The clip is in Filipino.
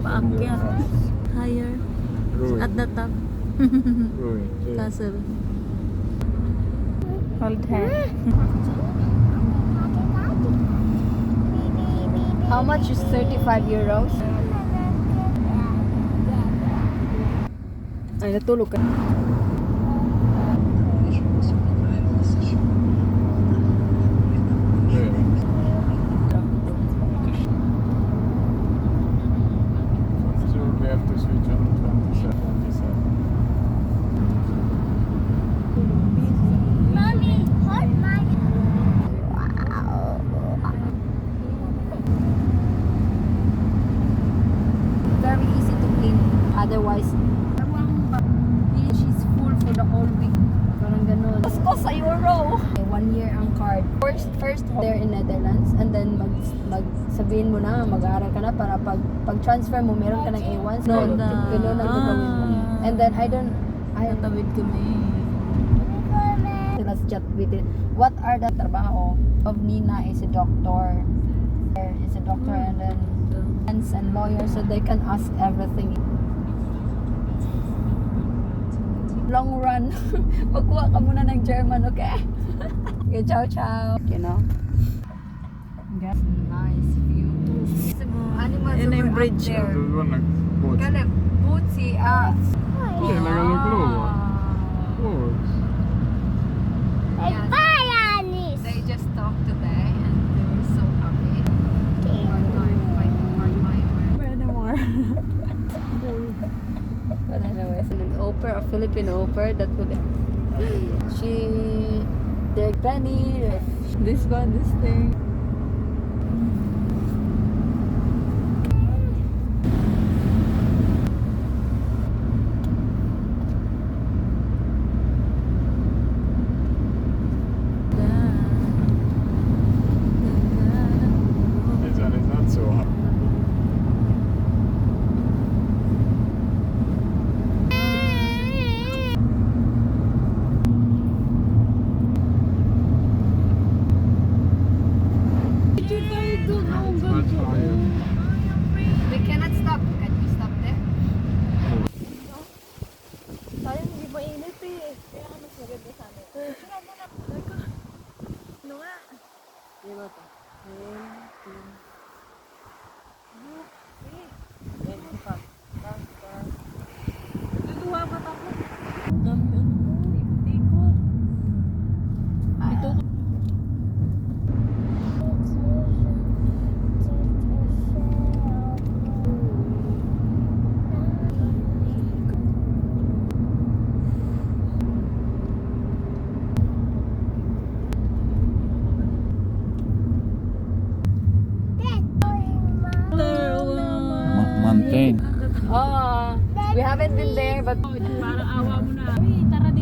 Paakyat. Higher. At the top. Castle. Hold hand. How much is 35 euros? Ay, natulog ka. We have to switch on 27. Mommy, hold my. Very easy to clean. Otherwise, she's full for the whole week. Parang ganun. Ko sa euro. 1 year ang card. First there in Netherlands, and then sabihin mo na mag-aaral ka na para pag-transfer mo meron ka ng A1. No, ganun ang gagawin mo. And then Tatawid kami. Let's chat with it. What are the trabaho of Nina is a doctor. Is a doctor and then friends and lawyers, so they can ask everything. Long run. Magkuha ka muna ng German, okay? Okay, ciao, ciao. You know? Yes, nice view. Animals Yun yung over bridge. up there. Det var nog båt. Kaleb, bootsy, Det är några glåa. Båt. Yes. Bye, Alice. They just talked today and they were so happy. Furthermore. But anyways, an au pair, a Philippine au pair that would they're Penny, this one, this thing. It's not so hot. It's much higher. We cannot stop. Can we stop there? Sayang, hindi ba init eh. Kaya ka mas maganda sa amin. Sira mo na. Ano nga? Di ba ito? Tutuwa ba ako? Dami ano mo. Ikot. Ito. Mountain. Oh, we haven't been there, but Parang awa mo na. Uy, tara dito.